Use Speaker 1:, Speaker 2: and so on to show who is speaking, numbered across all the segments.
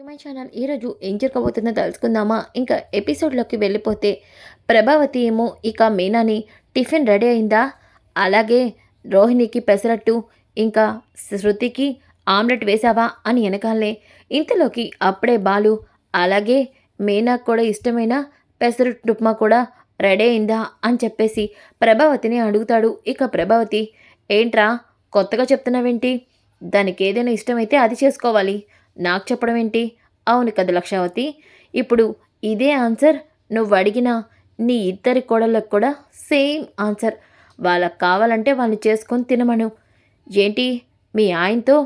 Speaker 1: My channel ఈరోజు ఏం జరగబోతుందో తెలుసుకుందామా? ఇంకా ఎపిసోడ్లోకి వెళ్ళిపోతే ప్రభావతి ఏమో ఇక మీనాని టిఫిన్ రెడీ అయిందా, అలాగే రోహిణికి పెసరట్టు, ఇంకా శృతికి ఆమ్లెట్ వేసావా అని వెనకాలనే ఇంతలోకి అప్పుడే బాలు అలాగే మీనాకు కూడా ఇష్టమైన పెసరట్టు ఉప్మా కూడా రెడీ అయిందా అని చెప్పేసి ప్రభావతిని అడుగుతాడు. ఇక ప్రభావతి, ఏంట్రా కొత్తగా చెప్తున్నావేంటి? దానికి ఏదైనా ఇష్టమైతే అది చేసుకోవాలి, నాకు చెప్పడం ఏంటి? అవును కదా లక్షావతి, ఇప్పుడు ఇదే ఆన్సర్ నువ్వు అడిగిన నీ ఇద్దరి కోడళ్ళకు కూడా సేమ్ ఆన్సర్. వాళ్ళకి కావాలంటే వాళ్ళు చేసుకొని తినమను. ఏంటి మీ ఆయనతో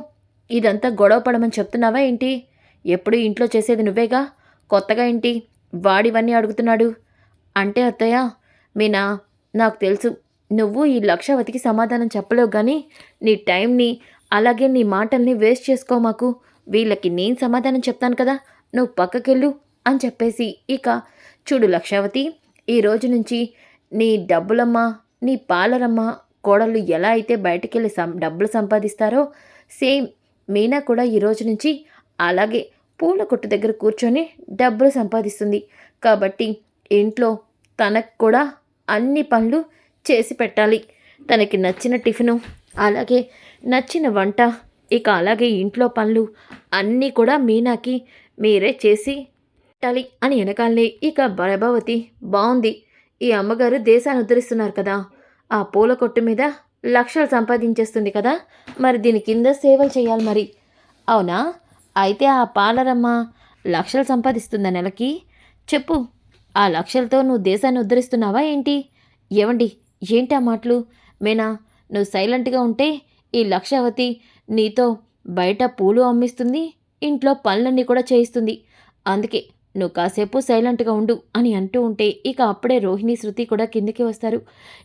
Speaker 1: ఇదంతా గొడవ పడమని చెప్తున్నావా ఏంటి? ఎప్పుడు ఇంట్లో చేసేది నువ్వేగా, కొత్తగా ఏంటి వాడివన్నీ అడుగుతున్నాడు? అంటే అత్తయ్య, మీనా, నాకు తెలుసు నువ్వు ఈ లక్షావతికి సమాధానం చెప్పలేవు, కానీ నీ టైంని అలాగే నీ మాటల్ని వేస్ట్ చేసుకో మాకు. వీళ్ళకి నేను సమాధానం చెప్తాను కదా, నువ్వు పక్కకెళ్ళు అని చెప్పేసి ఇక చూడు లక్షావతి, ఈ రోజు నుంచి నీ డబ్బులమ్మ, నీ పాలరమ్మ కోడళ్ళు ఎలా అయితే బయటికెళ్ళి డబ్బులు సంపాదిస్తారో సేమ్ మీనా కూడా ఈ రోజు నుంచి అలాగే పూల కొట్టు దగ్గర కూర్చొని డబ్బులు సంపాదిస్తుంది. కాబట్టి ఇంట్లో తనకు కూడా అన్ని పనులు చేసి పెట్టాలి. తనకి నచ్చిన టిఫిను, అలాగే నచ్చిన వంట, ఇక అలాగే ఇంట్లో పనులు అన్నీ కూడా మీనాకి మీరే చేసి పెట్టాలి అని వెనకాలనే ఇక ప్రభావతి, బాగుంది, ఈ అమ్మగారు దేశాన్ని ఉద్ధరిస్తున్నారు కదా, ఆ పూల కొట్టు మీద లక్షలు సంపాదించేస్తుంది కదా, మరి దీని కింద సేవలు చేయాలి మరి. అవునా? అయితే ఆ పాలరమ్మ లక్షలు సంపాదిస్తుందా నెలకి? చెప్పు, ఆ లక్షలతో నువ్వు దేశాన్ని ఉద్ధరిస్తున్నావా ఏంటి? ఏవండి, ఏంటి ఆ మాటలు? మేనా, నువ్వు సైలెంట్గా ఉంటే ఈ లక్షావతి నీతో బయట పూలు అమ్మిస్తుంది, ఇంట్లో పనులన్నీ కూడా చేయిస్తుంది. అందుకే నువ్వు కాసేపు సైలెంట్గా ఉండు అని అంటూ ఉంటే ఇక అప్పుడే రోహిణి, శృతి కూడా కిందికి వస్తారు.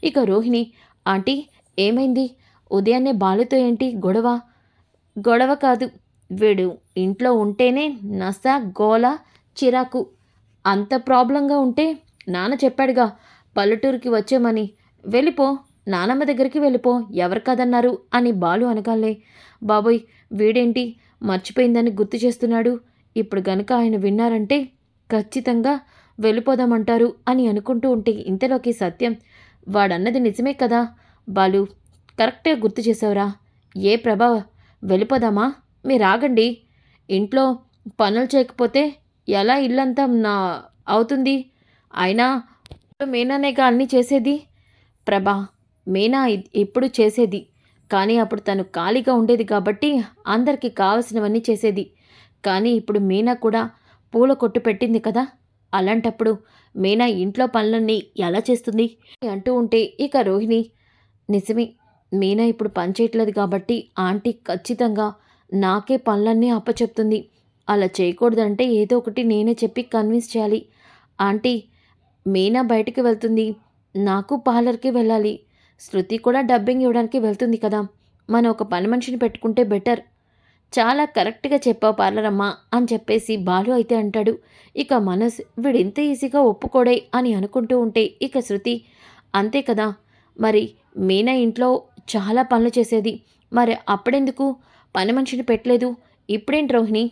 Speaker 1: ఇక రోహిణి, ఆంటీ ఏమైంది? ఉదయాన్నే బాలుతో ఏంటి గొడవ? గొడవ కాదు, వీడు ఇంట్లో ఉంటేనే నస, గోల, చిరాకు. అంత ప్రాబ్లంగా ఉంటే నాన్న చెప్పాడుగా పల్లెటూరుకి వచ్చేమని. వెళ్ళిపో, నానమ్మ దగ్గరికి వెళ్ళిపో, ఎవరు కదన్నారు అని బాలు అనగాలే, బాబోయ్ వీడేంటి మర్చిపోయిందని గుర్తు చేస్తున్నాడు, ఇప్పుడు గనుక ఆయన విన్నారంటే ఖచ్చితంగా వెళ్ళిపోదామంటారు అని అనుకుంటూ ఉంటే ఇంతలోకి సత్యం, వాడన్నది నిజమే కదా బాలు, కరెక్ట్గా గుర్తు చేసావురా. ఏ ప్రభా, వెళ్ళిపోదామా? మీరు ఆగండి, ఇంట్లో పనులు చేయకపోతే ఎలా ఇల్లంతా నా అవుతుంది? అయినా మీనానేగా అన్నీ చేసేది. ప్రభా, మీనా ఇప్పుడు చేసేది, కానీ అప్పుడు తను ఖాళీగా ఉండేది కాబట్టి అందరికీ కావలసినవన్నీ చేసేది. కానీ ఇప్పుడు మీనా కూడా పూల కొట్టు పెట్టింది కదా, అలాంటప్పుడు మీనా ఇంట్లో పనులన్నీ ఎలా చేస్తుంది అంటూ ఉంటే ఇక రోహిణి, నిజమే, మీనా ఇప్పుడు పని చేయట్లేదు కాబట్టి ఆంటీ ఖచ్చితంగా నాకే పనులన్నీ అప్పచెప్తుంది. అలా చేయకూడదంటే ఏదో ఒకటి నేనే చెప్పి కన్విన్స్ చేయాలి. ఆంటీ, మీనా బయటికి వెళ్తుంది, నాకు పార్లర్కి వెళ్ళాలి, శృతి కూడా డబ్బింగ్ ఇవ్వడానికి వెళ్తుంది కదా, మనం ఒక పని మనిషిని పెట్టుకుంటే బెటర్. చాలా కరెక్ట్గా చెప్పావు పార్లరమ్మా అని చెప్పేసి బాలు అయితే అంటాడు. ఇక మనస్, వీడింత ఈజీగా ఒప్పుకోడే అని అనుకుంటూ ఉంటే ఇక శృతి, అంతే కదా, మరి మీనా ఇంట్లో చాలా పనులు చేసేది, మరి అప్పుడెందుకు పని మనిషిని పెట్టలేదు? ఇప్పుడేంటి రోహిణి,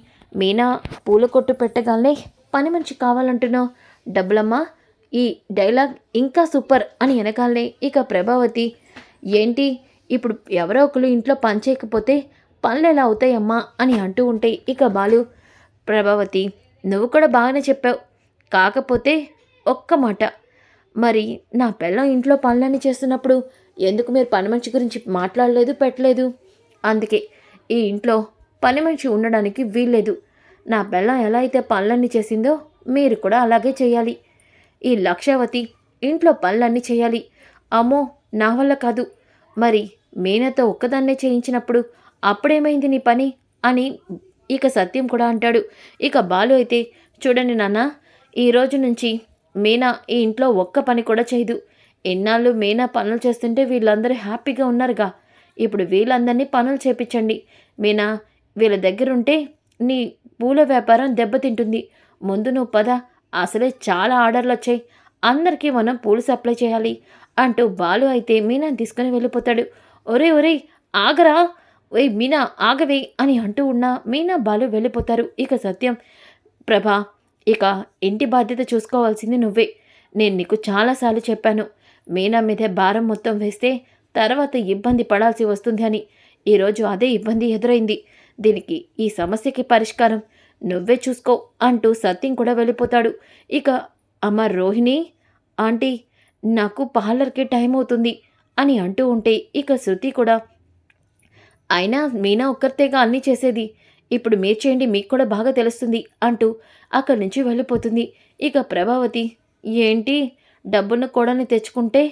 Speaker 1: మీనా పూల కొట్టు పెట్టగానే పని మనిషి కావాలంటున్నావు? డబ్బులమ్మా, ఈ డైలాగ్ ఇంకా సూపర్ అని వెనకాలనే ఇక ప్రభావతి, ఏంటి ఇప్పుడు ఎవరో ఒకరు ఇంట్లో పని చేయకపోతే పనులు ఎలా అవుతాయమ్మా అని అంటూ ఉంటే ఇక బాలు, ప్రభావతి నువ్వు కూడా బాగానే చెప్పావు, కాకపోతే ఒక్క మాట, మరి నా పిల్లం ఇంట్లో పనులన్నీ చేస్తున్నప్పుడు ఎందుకు మీరు పని మనిషి గురించి మాట్లాడలేదు, పెట్టలేదు? అందుకే ఈ ఇంట్లో పని మనిషి ఉండడానికి వీల్లేదు. నా పిల్లం ఎలా అయితే పనులన్నీ చేసిందో మీరు కూడా అలాగే చేయాలి. ఈ లక్షావతి ఇంట్లో పనులన్నీ చేయాలి. అమ్మో, నా వల్ల కాదు. మరి మీనాతో ఒక్కదాన్నే చేయించినప్పుడు అప్పుడేమైంది నీ పని అని ఇక సత్యం కూడా అంటాడు. ఇక బాలు అయితే, చూడండి నాన్న, ఈరోజు నుంచి మీనా ఈ ఇంట్లో ఒక్క పని కూడా చేయదు. ఎన్నాళ్ళు మీనా పనులు చేస్తుంటే వీళ్ళందరూ హ్యాపీగా ఉన్నారుగా, ఇప్పుడు వీళ్ళందరినీ పనులు చేపించండి. మీనా వీళ్ళ దగ్గరుంటే నీ పూల వ్యాపారం దెబ్బతింటుంది. ముందు నువ్వు పద, అసలే చాలా ఆర్డర్లు వచ్చాయి, అందరికీ మనం పూలు సప్లై చేయాలి అంటూ బాలు అయితే మీనాని తీసుకుని వెళ్ళిపోతాడు. ఒరే ఒరే, ఆగరా, ఓయ్ మీనా ఆగవే అని అంటూ ఉన్న మీనా బాలు వెళ్ళిపోతారు. ఇక సత్యం, ప్రభా, ఇక ఇంటి బాధ్యత చూసుకోవాల్సింది నువ్వే. నేను నీకు చాలాసార్లు చెప్పాను, మీనా మీదే భారం మొత్తం వేస్తే తర్వాత ఇబ్బంది పడాల్సి వస్తుంది అని. ఈరోజు అదే ఇబ్బంది ఎదురైంది. దీనికి ఈ సమస్యకి పరిష్కారం నువ్వే చూసుకో అంటూ సత్యం కూడా వెళ్ళిపోతాడు. ఇక అమ్మ రోహిణి, ఆంటీ, నాకు పార్లర్‌కి టైం అవుతుంది అని అంటూ ఉంటే ఇక శృతి కూడా, అయినా మీనా ఒక్కర్తేగా అన్నీ చేసేది. ఇప్పుడు మీరు చేయండి, మీకు కూడా బాగా తెలుస్తుంది అంటూ అక్కడి నుంచి వెళ్ళిపోతుంది. ఇక ప్రభావతి, ఏంటి డబ్బున్న కోడల్ని తెచ్చుకుంటే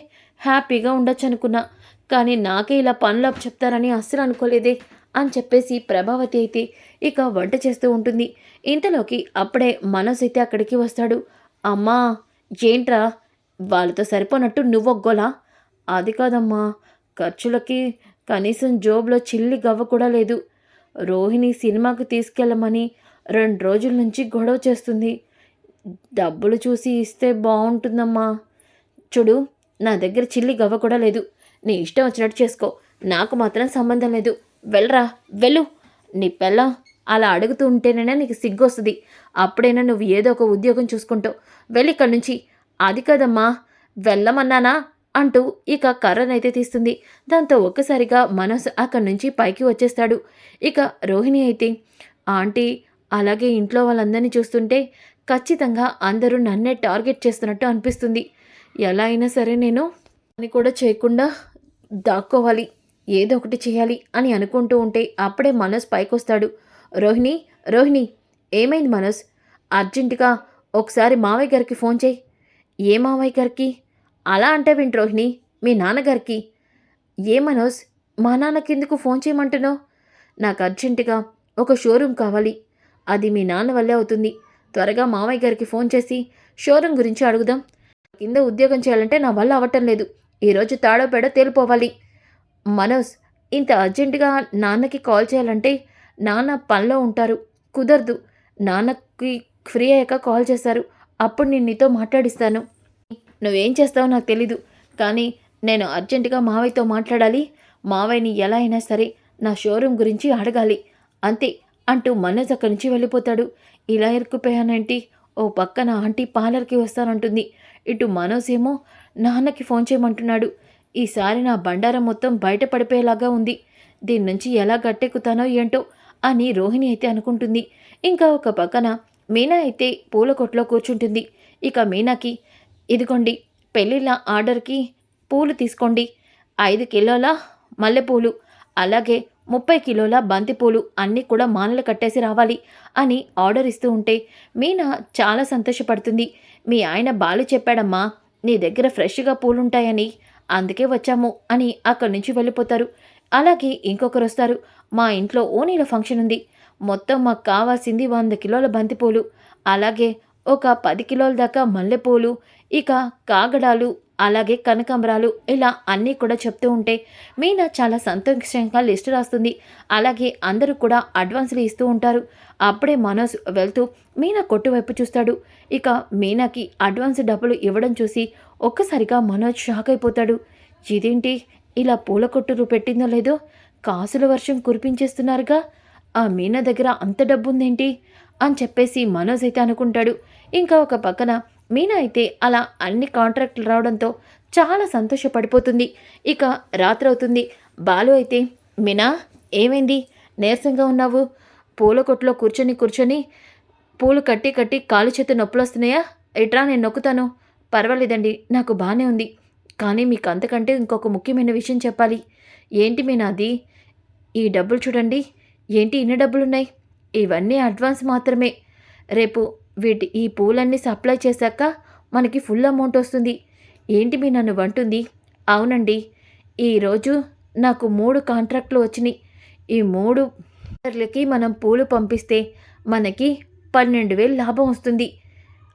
Speaker 1: హ్యాపీగా ఉండొచ్చనుకున్నా, కానీ నాకే ఇలా పనులు చెప్తారని అస్సలు అనుకోలేదే అని చెప్పేసి ప్రభావతి అయితే ఇక వంట చేస్తూ ఉంటుంది. ఇంతలోకి అప్పుడే మనోజ్ అయితే అక్కడికి వస్తాడు. అమ్మా, ఏంట్రా వాళ్ళతో సరిపోనట్టు నువ్వొగ్గోలా? అది కాదమ్మా, ఖర్చులకి కనీసం జోబులో చిల్లి గవ్వ కూడా లేదు. రోహిణి సినిమాకి తీసుకెళ్ళమని 2 రోజుల నుంచి గొడవ చేస్తుంది. డబ్బులు చూసి ఇస్తే బావుంటుందమ్మా. చూడు, నా దగ్గర చిల్లి గవ్వ కూడా లేదు. నీ ఇష్టం వచ్చినట్టు చేసుకో. నాకు మాత్రం సంబంధం లేదు. వెళ్ళరా, వెళ్ళు. నీ పెళ్ళాం అలా అడుగుతూ ఉంటేనైనా నీకు సిగ్గొస్తుంది. అప్పుడైనా నువ్వు ఏదో ఒక ఉద్యోగం చూసుకుంటావు. వెళ్ళిక్కడి నుంచి. అది కాదమ్మా, వెళ్ళమన్నానా అంటూ ఇక కర్రనైతే తీస్తుంది. దాంతో ఒక్కసారిగా మనోజ్ అక్కడి నుంచి పైకి వచ్చేస్తాడు. ఇక రోహిణి అయితే, ఆంటీ, అలాగే ఇంట్లో వాళ్ళందరినీ చూస్తుంటే ఖచ్చితంగా అందరూ నన్నే టార్గెట్ చేస్తున్నట్టు అనిపిస్తుంది. ఎలా అయినా సరే నేను పని కూడా చేయకుండా దాక్కోవాలి, ఏదో ఒకటి చేయాలి అని అనుకుంటూ ఉంటే అప్పుడే మనోజ్ పైకొస్తాడు. రోహిణి, రోహిణి, ఏమైంది మనోజ్? అర్జెంటుగా ఒకసారి మావయ్య గారికి ఫోన్ చేయి. ఏ మావయ్య గారికి? అలా అంటావేంటి రోహిణి? మీ నాన్నగారికి. ఏ మనోజ్, మా నాన్నకెందుకు ఫోన్ చేయమంటున్నావు? నాకు అర్జెంటుగా ఒక షోరూమ్ కావాలి. అది మీ నాన్న వల్లే అవుతుంది. త్వరగా మావయ్య గారికి ఫోన్ చేసి షోరూమ్ గురించి అడుగుదాం. కింద ఉద్యోగం చేయాలంటే నా వల్ల అవ్వటం లేదు. ఈరోజు తాడో పేడో తేలిపోవాలి. మనోజ్, ఇంత అర్జెంటుగా నాన్నకి కాల్ చేయాలంటే నాన్న పనిలో ఉంటారు, కుదరదు. నాన్నకి ఫ్రీ అయ్యాక కాల్ చేశారు, అప్పుడు నేను నీతో మాట్లాడిస్తాను. నువ్వేం చేస్తావో నాకు తెలీదు, కానీ నేను అర్జెంటుగా మావయ్యతో మాట్లాడాలి. మావయ్యని ఎలా అయినా సరే నా షోరూమ్ గురించి అడగాలి, అంతే అంటూ మనోజ్ అక్కడి నుంచి వెళ్ళిపోతాడు. ఇలా ఇరుక్కుపోయానేంటి? ఓ పక్కన ఆంటీ పార్లర్కి వస్తానంటుంది, ఇటు మనోజ్ ఏమో నాన్నకి ఫోన్ చేయమంటున్నాడు. ఈసారి నా బండారం మొత్తం బయట పడిపోయేలాగా ఉంది. దీని నుంచి ఎలా గట్టెక్కుతానో ఏంటో అని రోహిణి అయితే అనుకుంటుంది. ఇంకా ఒక పక్కన మీనా అయితే పూల కొట్లో కూర్చుంటుంది. ఇక మీనాకి, ఇదిగోండి పెళ్ళిళ్ళ ఆర్డర్కి పూలు తీసుకోండి. 5 కిలోల మల్లెపూలు, అలాగే 30 కిలోల బంతిపూలు అన్నీ కూడా మాలలు కట్టేసి రావాలి అని ఆర్డర్ ఇస్తూ ఉంటే మీనా చాలా సంతోషపడుతుంది. మీ ఆయన బాలు చెప్పాడమ్మా, నీ దగ్గర ఫ్రెష్గా పూలుంటాయని, అందుకే వచ్చాము అని అక్కడి నుంచి వెళ్ళిపోతారు. అలాగే ఇంకొకరు వస్తారు. మా ఇంట్లో ఓణీల ఫంక్షన్ ఉంది. మొత్తం మాకు కావాల్సింది 100 కిలోల బంతిపూలు, అలాగే ఒక 10 కిలోల దాకా మల్లెపూలు, ఇక కాగడాలు, అలాగే కనకాంబరాలు, ఇలా అన్నీ కూడా చెప్తూ ఉంటే మీనా చాలా సంతోషంగా లిస్ట్ రాస్తుంది. అలాగే అందరూ కూడా అడ్వాన్సులు ఇస్తూ ఉంటారు. అప్పుడే మనోజ్ వెళ్తూ మీనా కొట్టు వైపు చూస్తాడు. ఇక మీనాకి అడ్వాన్స్ డబ్బులు ఇవ్వడం చూసి ఒక్కసారిగా మనోజ్ షాక్ అయిపోతాడు. ఇదేంటి ఇలా పూల కొట్టు పెట్టిందో లేదో కాసుల వర్షం కురిపించేస్తున్నారుగా, ఆ మీనా దగ్గర అంత డబ్బుందేంటి అని చెప్పేసి మనోజ్ అయితే అనుకుంటాడు. ఇంకా ఒక పక్కన మీనా అయితే అలా అన్ని కాంట్రాక్టులు రావడంతో చాలా సంతోషపడిపోతుంది. ఇక రాత్రవుతుంది. బాలు అయితే, మీనా, ఏమైంది నీరసంగా ఉన్నావు? పూల కొట్లో కూర్చొని పూలు కట్టి కట్టి కాలు చేతి నొప్పులు వస్తున్నాయా? ఇట్రా, నేను నొక్కుతాను. పర్వాలేదండి, నాకు బాగానే ఉంది. కానీ మీకు అంతకంటే ఇంకొక ముఖ్యమైన విషయం చెప్పాలి. ఏంటి మీనా అది? ఈ డబ్బులు చూడండి, ఏంటి ఇన్ని డబ్బులున్నాయి? ఇవన్నీ అడ్వాన్స్ మాత్రమే. రేపు ఈ పూలన్నీ సప్లై చేశాక మనకి ఫుల్ అమౌంట్ వస్తుంది. ఏంటి మీ నన్ను అంటుంది? అవునండి, ఈరోజు నాకు 3 కాంట్రాక్టులు వచ్చినాయి. ఈ 3 ఆర్డర్లకి మనం పూలు పంపిస్తే మనకి 12,000 లాభం వస్తుంది.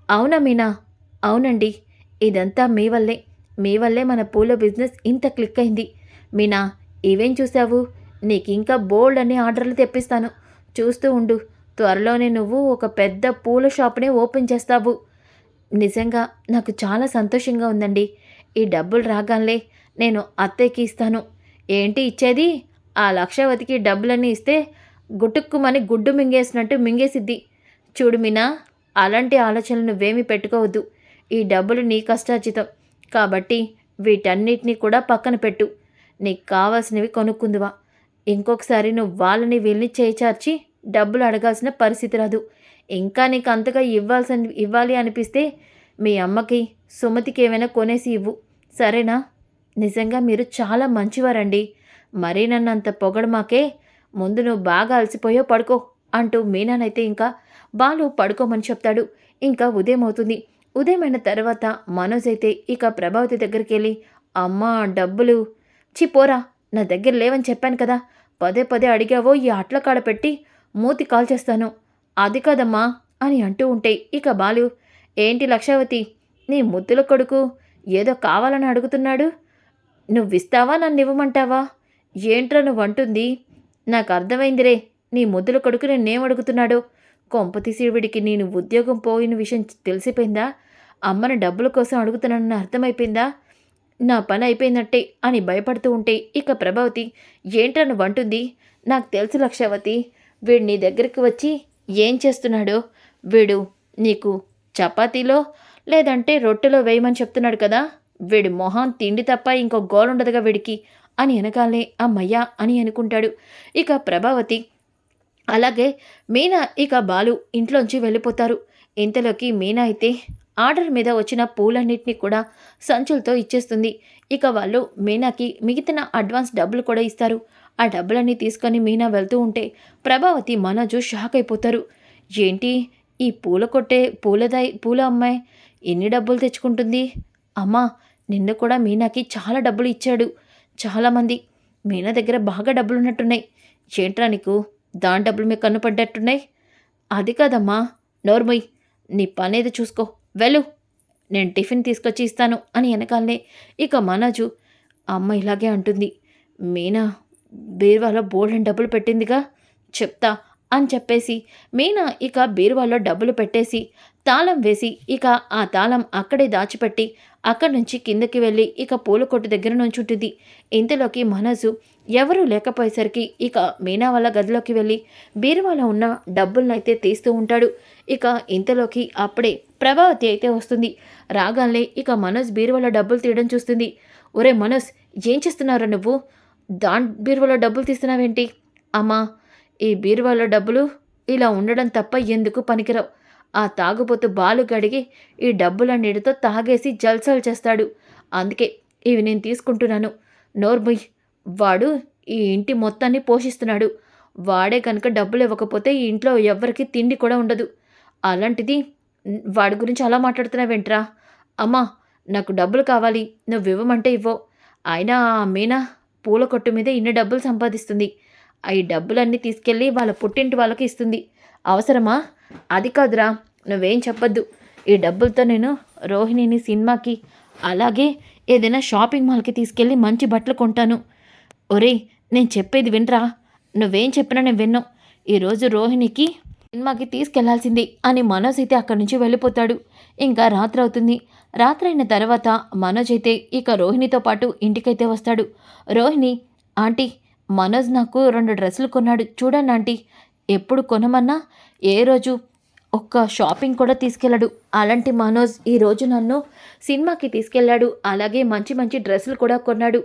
Speaker 1: అవునా మీనా? అవునండి, ఇదంతా మీ వల్లే మన పూల బిజినెస్ ఇంత క్లిక్ అయింది. మీనా, ఇవేం చూసావు? నీకింకా బోల్డ్ అనే ఆర్డర్లు తెప్పిస్తాను, చూస్తూ ఉండు. త్వరలోనే నువ్వు ఒక పెద్ద పూల షాప్నే ఓపెన్ చేస్తావు. నిజంగా నాకు చాలా సంతోషంగా ఉందండి. ఈ డబ్బులు రాగానే నేను అత్తయ్యకి ఇస్తాను. ఏంటి ఇచ్చేది? ఆ లక్షవతికి డబ్బులన్నీ ఇస్తే గుటుక్కుమని గుడ్డు మింగేసినట్టు మింగేసిద్ది. చూడు మీనా, అలాంటి ఆలోచనలు నువ్వేమీ పెట్టుకోవద్దు. ఈ డబ్బులు నీ కష్టార్జితం కాబట్టి వీటన్నిటినీ కూడా పక్కన పెట్టు. నీకు కావాల్సినవి కొనుక్కుందువా. ఇంకొకసారి నువ్వు వాళ్ళని వీళ్ళని చేయిచార్చి డబ్బులు అడగాల్సిన పరిస్థితి రాదు. ఇంకా నీకు అంతగా ఇవ్వాలి అనిపిస్తే మీ అమ్మకి, సుమతికి ఏమైనా కొనేసి ఇవ్వు. సరేనా? నిజంగా మీరు చాలా మంచివారండి. మరీ నన్ను అంత పొగడమాకే. ముందు నువ్వు బాగా అలసిపోయో పడుకో అంటూ మీనానైతే ఇంకా బాలు పడుకోమని చెప్తాడు. ఇంకా ఉదయం అవుతుంది. ఉదయమైన తర్వాత మనోజ్ అయితే ఇక ప్రభావతి దగ్గరికి వెళ్ళి, అమ్మా డబ్బులు పోరా, నా దగ్గర లేవని చెప్పాను కదా, పదే పదే అడిగావో ఈ అట్ల కాడ పెట్టి మూతి కాల్చేస్తాను. అది కాదమ్మా అని అంటూ ఉంటే ఇక బాలు, ఏంటి లక్షావతి, నీ ముద్దుల కొడుకు ఏదో కావాలని అడుగుతున్నాడు. నువ్విస్తావా నన్ను ఇవ్వమంటావా? ఏంట్రా నువ్వంటుంది? నాకు అర్థమైందిరే, నీ ముద్దుల కొడుకు నేనేం అడుగుతున్నాడో. కొంపతీసి వీడికి నేను ఉద్యోగం పోయిన విషయం తెలిసిపోయిందా? అమ్మని డబ్బుల కోసం అడుగుతున్నానని అర్థమైపోయిందా? నా పని అయిపోయినట్టే అని భయపడుతూ ఉంటే ఇక ప్రభావతి, ఏంట్రా నువ్వంటుంది? నాకు తెలుసు లక్షావతి, వీడు నీ దగ్గరికి వచ్చి ఏం చేస్తున్నాడో. వీడు నీకు చపాతీలో లేదంటే రొట్టెలో వేయమని చెప్తున్నాడు కదా. వీడి మొహం తిండి తప్ప ఇంకో గోలుండదుగా వీడికి అని వెనకాలే అమ్మయ్యా అని అనుకుంటాడు ఇక ప్రభావతి. అలాగే మీనా ఇక బాలు ఇంట్లోంచి వెళ్ళిపోతారు. ఇంతలోకి మీనా అయితే ఆర్డర్ మీద వచ్చిన పూలన్నింటినీ కూడా సంచులతో ఇచ్చేస్తుంది. ఇక వాళ్ళు మీనాకి మిగిలిన అడ్వాన్స్ డబ్బులు కూడా ఇస్తారు. ఆ డబ్బులన్నీ తీసుకొని మీనా వెళ్తూ ఉంటే ప్రభావతి, మనోజు షాక్ అయిపోతారు. ఏంటి ఈ పూల అమ్మాయి ఎన్ని డబ్బులు తెచ్చుకుంటుంది? అమ్మా, నిన్న కూడా మీనాకి చాలా డబ్బులు ఇచ్చాడు చాలామంది. మీనా దగ్గర బాగా డబ్బులు ఉన్నట్టున్నాయి. ఏంట్రా నీకు దాని డబ్బులు మీకు కన్నుపడ్డట్టున్నాయి? అది కాదమ్మా, నోర్మొయ్, నీ పనేది చూసుకో, వెళ్ళు, నేను టిఫిన్ తీసుకొచ్చి ఇస్తాను అని వెనకాలనే ఇక మనోజు, అమ్మ ఇలాగే అంటుంది, మీనా బీరువాలో బోల్డెన్ డబ్బులు పెట్టిందిగా, చెప్తా అని చెప్పేసి మీనా ఇక బీరువాలో డబ్బులు పెట్టేసి తాళం వేసి ఇక ఆ తాళం అక్కడే దాచిపెట్టి అక్కడి నుంచి కిందకి వెళ్ళి ఇక పూల కొట్టు దగ్గర నుంచుంటుంది. ఇంతలోకి మనోజు ఎవరూ లేకపోయేసరికి ఇక మీనా వాళ్ళ గదిలోకి వెళ్ళి బీరువాలో ఉన్న డబ్బులనైతే తీస్తూ ఉంటాడు. ఇక ఇంతలోకి అప్పుడే ప్రభావతి అయితే వస్తుంది. రాగానే ఇక మనోజ్ బీరువాలో డబ్బులు తీయడం చూస్తుంది. ఒరే మనోజ్, ఏం చేస్తున్నారా నువ్వు? బీరువాలో డబ్బులు తీస్తున్నావేంటి? అమ్మా, ఈ బీరువాలో డబ్బులు ఇలా ఉండడం తప్ప ఎందుకు పనికిరావు. ఆ తాగుబోతు బాలు గడిగి ఈ డబ్బులన్నిటితో తాగేసి జల్సాలు చేస్తాడు. అందుకే ఇవి నేను తీసుకుంటున్నాను. నోర్ముయ్, వాడు ఈ ఇంటి మొత్తాన్ని పోషిస్తున్నాడు. వాడే కనుక డబ్బులు ఇవ్వకపోతే ఈ ఇంట్లో ఎవ్వరికి తిండి కూడా ఉండదు. అలాంటిది వాడి గురించి అలా మాట్లాడుతున్నావేంట్రా? అమ్మా, నాకు డబ్బులు కావాలి, నువ్వు ఇవ్వమంటే ఇవ్వో. అయినా ఆ మీనా పూల కొట్టు మీద ఇన్ని డబ్బులు సంపాదిస్తుంది. ఈ డబ్బులన్నీ తీసుకెళ్ళి వాళ్ళ పుట్టింటి వాళ్ళకి ఇస్తుంది. అవసరమా? అది కాదురా, నువ్వేం చెప్పొద్దు. ఈ డబ్బులతో నేను రోహిణిని సినిమాకి, అలాగే ఏదైనా షాపింగ్ మాల్కి తీసుకెళ్ళి మంచి బట్టలు కొంటాను. ఒరేయ్, నేను చెప్పేది వినరా? నువ్వేం చెప్పినా నేను విన్నావు. ఈరోజు రోహిణికి సినిమాకి తీసుకెళ్లాల్సింది అని మనోజ్ అయితే అక్కడి నుంచి వెళ్ళిపోతాడు. ఇంకా రాత్రి అవుతుంది. రాత్రి అయిన తర్వాత మనోజ్ అయితే ఇక రోహిణితో పాటు ఇంటికైతే వస్తాడు. రోహిణి, ఆంటీ, మనోజ్ నాకు 2 డ్రెస్సులు కొన్నాడు చూడండి ఆంటీ. ఎప్పుడు కొనమన్నా ఏ రోజు ఒక్క షాపింగ్ కూడా తీసుకెళ్ళాడు. అలాంటి మనోజ్ ఈరోజు నన్ను సినిమాకి తీసుకెళ్ళాడు. అలాగే మంచి మంచి డ్రెస్సులు కూడా కొన్నాడు.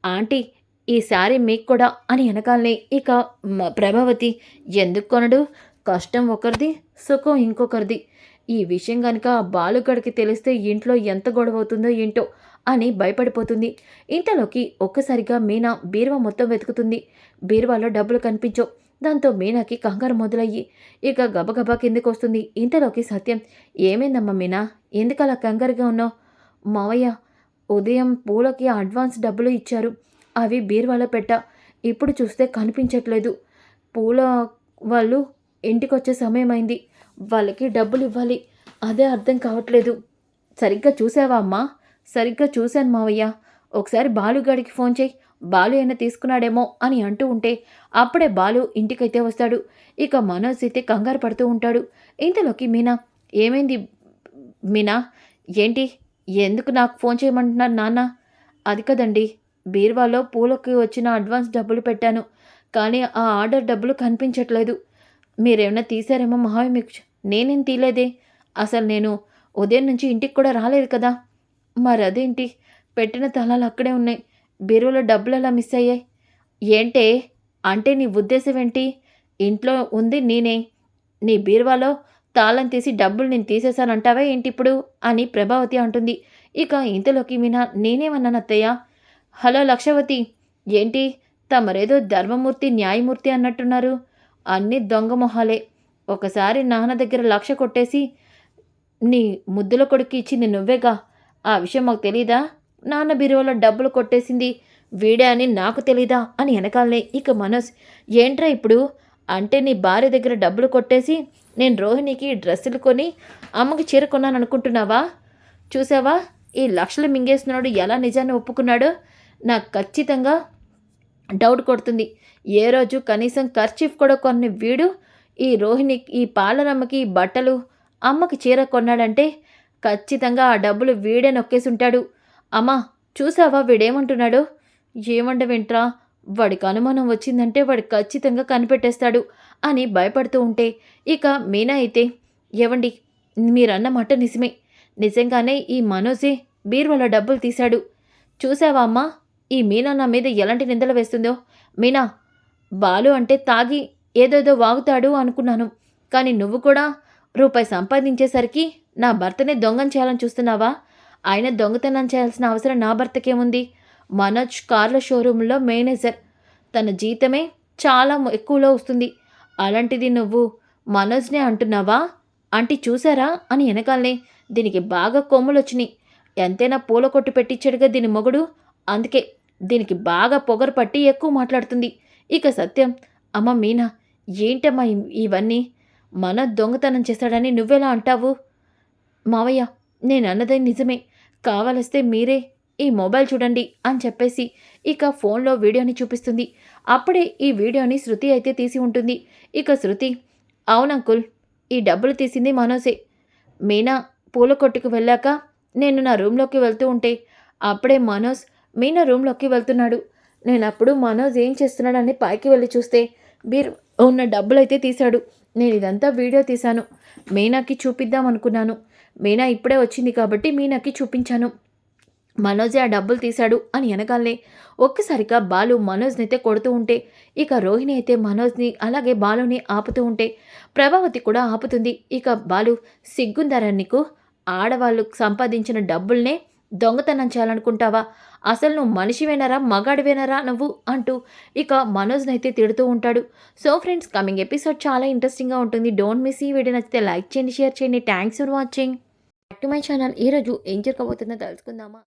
Speaker 1: ఆంటీ, ఈ శారీ మీకు కూడా అని వెనకాలనే ఇక ప్రభావతి, ఎందుకు కొనడు? కష్టం ఒకరిది, సుఖం ఇంకొకరిది. ఈ విషయం కనుక బాలుగడికి తెలిస్తే ఇంట్లో ఎంత గొడవ అవుతుందో ఏంటో అని భయపడిపోతుంది. ఇంతలోకి ఒక్కసారిగా మీనా బీరువా మొత్తం వెతుకుతుంది. బీరువాలో డబ్బులు కనిపించవు. దాంతో మీనాకి కంగారు మొదలయ్యి ఇక గబగబా కిందకి వస్తుంది. ఇంతలోకి సత్యం, ఏమైందమ్మా మీనా, ఎందుకలా కంగారుగా ఉన్నావు? మావయ్య, ఉదయం పూలకి అడ్వాన్స్ డబ్బులు ఇచ్చారు, అవి బీరువాలో పెట్టా. ఇప్పుడు చూస్తే కనిపించట్లేదు. పూల వాళ్ళు ఇంటికొచ్చే సమయం అయింది. వాళ్ళకి డబ్బులు ఇవ్వాలి, అదే అర్థం కావట్లేదు. సరిగ్గా చూసావా అమ్మా? సరిగ్గా చూశాను మావయ్య. ఒకసారి బాలుగాడికి ఫోన్ చేయి, బాలు అయినా తీసుకున్నాడేమో అని అంటూ ఉంటే అప్పుడే బాలు ఇంటికైతే వస్తాడు. ఇక మనోజ్ అయితే కంగారు పడుతూ ఉంటాడు. ఇంతలోకి మీనా, ఏమైంది మీనా, ఏంటి, ఎందుకు నాకు ఫోన్ చేయమంటున్నారు నాన్న? అది కదండి, బీరువాలో పూలకి వచ్చిన అడ్వాన్స్ డబ్బులు పెట్టాను. కానీ ఆ ఆర్డర్ డబ్బులు కనిపించట్లేదు. మీరేమన్నా తీశారేమో మావయ్య మీకు నేనేం తీయలేదే. అసలు నేను ఉదయం నుంచి ఇంటికి కూడా రాలేదు కదా! మరదేంటి? పెట్టిన తాళాలు అక్కడే ఉన్నాయి. బీరువాలో డబ్బులెలా మిస్ అయ్యాయి? ఏంటే? అంటే నీ ఉద్దేశం ఏంటి? ఇంట్లో ఉంది నేనే. నీ బీరువాలో తాళం తీసి డబ్బులు నేను తీసేశానంటావా ఏంటిప్పుడు? అని ప్రభావతి అంటుంది. ఇక ఇంతలోకి మీనా నేనేమన్నానత్తయ్య? హలో లక్షవతి! ఏంటి తమరేదో ధర్మమూర్తి, న్యాయమూర్తి అన్నట్టున్నారు. అన్నీ దొంగ మొహాలే. ఒకసారి నాన్న దగ్గర 1,00,000 కొట్టేసి నీ ముద్దుల కొడుక్కి ఇచ్చింది నువ్వేగా. ఆ విషయం మాకు తెలీదా? నాన్న బీరువాలో డబ్బులు కొట్టేసింది వీడే అని నాకు తెలీదా? అని ఎనకాలనే ఇక మనోజ్ ఏంట్రా ఇప్పుడు? అంటే నీ భార్య దగ్గర డబ్బులు కొట్టేసి నేను రోహిణికి డ్రెస్సులు కొని అమ్మకి చీర కొన్నాననుకుంటున్నావా? చూసావా ఈ లక్షలు మింగేస్తున్నాడు ఎలా నిజాన్ని ఒప్పుకున్నాడో? నాకు ఖచ్చితంగా డౌట్ కొడుతుంది. ఏ రోజు కనీసం కర్చీఫ్ కూడా కొన్ని వీడు ఈ రోహిణి ఈ పాలనమ్మకి బట్టలు అమ్మకి చీర కొన్నాడంటే ఖచ్చితంగా ఆ డబ్బులు వీడే నొక్కేసుంటాడు. అమ్మా చూసావా వీడేమంటున్నాడు? ఏమండవేంట్రా? వాడికి అనుమానం వచ్చిందంటే వాడు ఖచ్చితంగా కనిపెట్టేస్తాడు అని భయపడుతూ ఉంటే ఇక మీనా అయితే ఏవండి మీరన్న మాట నిజమే. నిజంగానే ఈ మనోజే బీరువాలో డబ్బులు తీశాడు. చూసావా అమ్మా ఈ మీనా నా మీద ఎలాంటి నిందలు వేస్తుందో? మీనా బాలు అంటే తాగి ఏదేదో వాగుతాడు అనుకున్నాను. కానీ నువ్వు కూడా రూపాయి సంపాదించేసరికి నా భర్తనే దొంగని చేయాలని చూస్తున్నావా? ఆయన దొంగతనం చేయాల్సిన అవసరం నా భర్తకేముంది? మనోజ్ కార్ల షోరూంలో మేనేజర్. తన జీతమే చాలా ఎక్కువలో వస్తుంది. అలాంటిది నువ్వు మనోజ్నే అంటున్నావా? ఆంటీ చూసారా అని వెనకాలనే దీనికి బాగా కొమ్ములొచ్చినాయి. ఎంతైనా పూల కొట్టు పెట్టించాడుగా దీని మొగుడు. అందుకే దీనికి బాగా పొగరు పట్టి ఎక్కువ మాట్లాడుతుంది. ఇక సత్యం అమ్మ మీనా ఏంటమ్మా ఇవన్నీ? మన దొంగతనం చేశాడని నువ్వెలా అంటావు? మావయ్య నేనన్నది నిజమే. కావలిస్తే మీరే ఈ మొబైల్ చూడండి అని చెప్పేసి ఇక ఫోన్లో వీడియోని చూపిస్తుంది. అప్పుడే ఈ వీడియోని శృతి అయితే తీసి ఉంటుంది. ఇక శృతి అవునంకుల్ ఈ డబ్బులు తీసింది మనోజే. మీనా పూల కొట్టుకు వెళ్ళాక నేను నా రూమ్లోకి వెళ్తూ ఉంటే అప్పుడే మనోజ్ మీనా రూమ్లోకి వెళ్తున్నాడు. నేనప్పుడు మనోజ్ ఏం చేస్తున్నాడని పైకి వెళ్ళి చూస్తే బీర్ ఉన్న డబ్బులైతే తీశాడు. నేను ఇదంతా వీడియో తీశాను. మీనాకి చూపిద్దాం అనుకున్నాను. మీనా ఇప్పుడే వచ్చింది కాబట్టి మీనాకి చూపించాను. మనోజే ఆ డబ్బులు తీశాడు అని వెనకాలనే ఒక్కసారిగా బాలు మనోజ్ని అయితే కొడుతూ ఉంటే ఇక రోహిణి అయితే మనోజ్ని అలాగే బాలుని ఆపుతూ ఉంటే ప్రభావతి కూడా ఆపుతుంది. ఇక బాలు సిగ్గుందరా నీకు? ఆడవాళ్ళు సంపాదించిన డబ్బుల్నే దొంగతనం చేయాలనుకుంటావా? అసలు నువ్వు మనిషివేనరా మగాడివేనరా నువ్వు అంటూ ఇక మనోజ్ని అయితే తిడుతూ ఉంటాడు. సో ఫ్రెండ్స్ కమింగ్ ఎపిసోడ్ చాలా ఇంట్రెస్టింగ్గా ఉంటుంది. డోంట్ మిస్ ఈ వీడియో నచ్చితే లైక్ చేయండి షేర్ చేయండి. Thanks for watching back to my channel. ఈరోజు ఏం జరగబోతుందో తెలుసుకుందామా?